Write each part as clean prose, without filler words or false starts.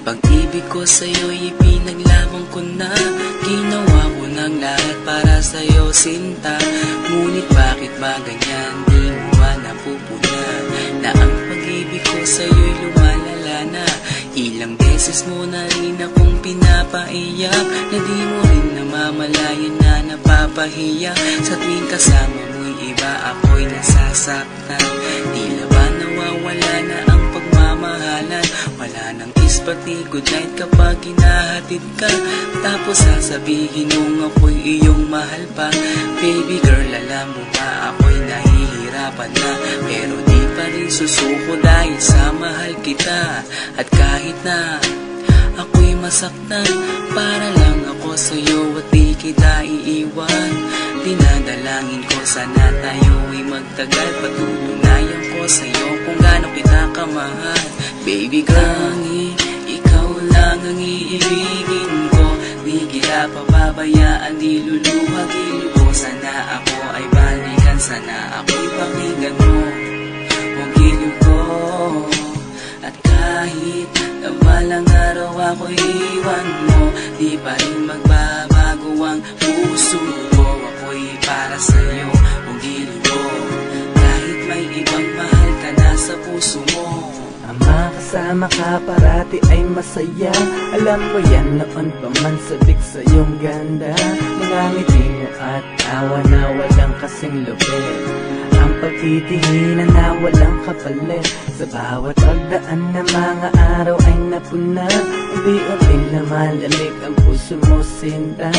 Pag-ibig ko sa'yo'y ipinaglaban ko na. Ginawa ko ng lahat para sa'yo, sinta. Ngunit bakit ba ganyan, di mo ba napupunan na ang pag-ibig ko sa'yo'y lumalala na? Ilang beses mo na rin akong pinapaiyak, na di mo rin namamalayan na napapahiya. Sa tuwing kasama mo'y iba, ako'y nasasaktan. Tila ba nawawala na ang pagmamahalan? Wala nang kiss pati good night kapag hinahatid ka. Tapos sasabihin mong ako'y iyong mahal pa. Baby girl, alam mo ba ako'y nahihirapan na, pero di pa rin susuko dahil sa mahal kita. At kahit na ako'y masaktan, para lang ako sa'yo at di kita iiwan. Dinadalangin ko sana tayo'y magtagal, patutunayan ko sa'yo kung gaano kita kamahal. Baby girl, ikaw lang ang iibigin ko. Di kita pababayaan, di luluhagin ko. Sana ako ay balikan, sana ako'y pakinggan mo. Huwag giliw ko. At kahit na balang araw ako'y iwan mo, di pa rin magbabago ang puso ko. Ako'y para sa'yo, huwag giliw ko. Kahit may ibang mahal ka na sa puso mo. Ang makasama ka parati ay masaya. Alam mo yan, noon pa man sabik sa iyong ganda. Mga ngiti mo at tawa na walang kasing lupit. Ang pagtitihinan na walang kapalit. Sa bawat pagdaan na mga araw ay napuna. Unti-unting lumalamig ang puso mo, sinta.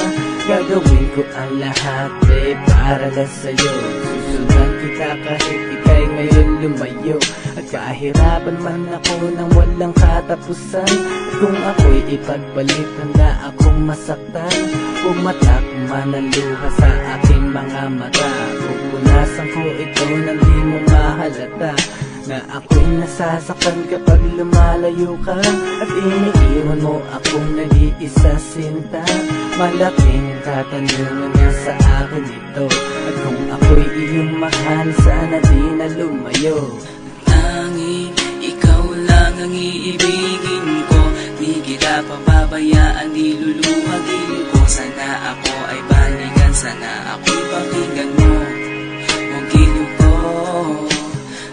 Gagawin ko ang lahat, babe, para lang sa'yo. Susundan kita kahit ika'y ngayon lumayo. At kahirapan man ako nang walang katapusan. At kung ako'y ipagbalik, handa akong masaktan. Pumatak man ang luha sa aking mga mata. Pupunasan ko ito nang di mo mahalata, na ako'y nasasaktan kapag lumalayo ka. At iniiwan mo akong nag-iisa, sinta. Malaking katanungan na sa akin ito. At kung ako'y iyong mahal, sana di na lumayo. Tanging ikaw lang ang iibigin ko. Di kita pababayaan, di luluhagin ko. Sana ako ay balikan, sana ako'y pakinggan mo. Huwag giliw ko.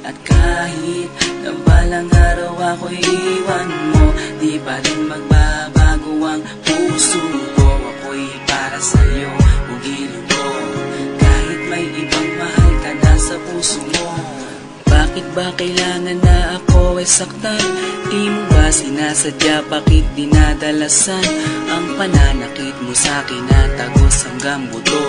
At kahit na balang araw ako'y iwan mo, di pa rin magbabago ang puso ko. Ako'y para sa'yo, huwag giliw ko. Kahit may ibang mahal ka na sa puso mo. Bakit ba kailangan na ako ay saktan? Di mo ba sinasadya, bakit dinadalasan ang pananakit mo sa'kin na tagos hanggang buto?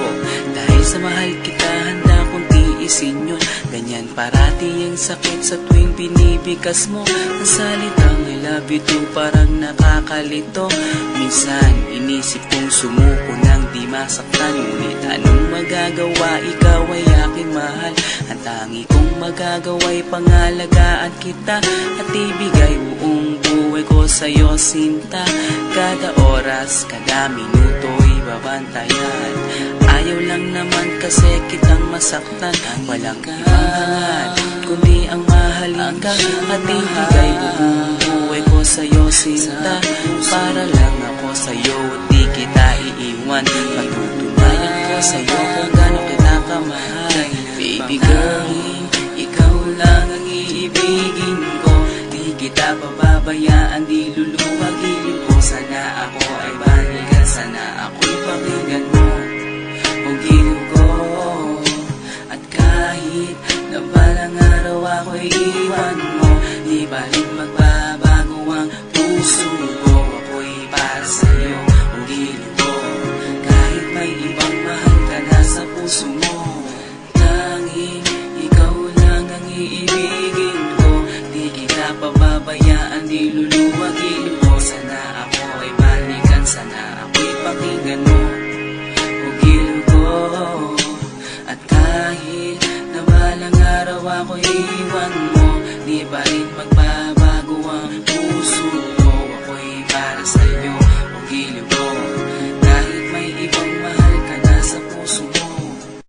Dahil sa mahal kita, handa kong tiisin yun. Ganyan parati ang sakit sa tuwing binibigas mo. Ang salitang I love you too parang nakakalito. Minsan inisip kong sumuko nang di masaktan. Ngunit anong magagawa, ikaw ay aking mahal. Ang tangi kong magagawa'y pangalagaan kita at ibigay buong buhay ko sa'yo, sinta. Kada oras, kada minuto'y babantayan. Ayaw lang naman kasi kitang masaktan. Walang ibang kundi ang mahalin ka at ibigay buong buhay ko sa'yo, sinta. Para lang ako sa'yo at di kita iiwan. Patutunayan ko sa'yo kung gaano kita kamahal. Baby girl, ikaw lang ang iibigin ko. Di kita pababayaan, di luluhagin ko. Sana ako ay balikan, sana ako'y pakinggan mo. Huwag giliw ko. At kahit na balang araw ako'y iwan mo, di pa rin magbabago ang puso ko. Ako'y para sa'yo, huwag giliw ko. Kahit may ibang mahal ka na sa puso mo. Ikaw lang ang iibigin ko. Di kita pababayaan, di lulu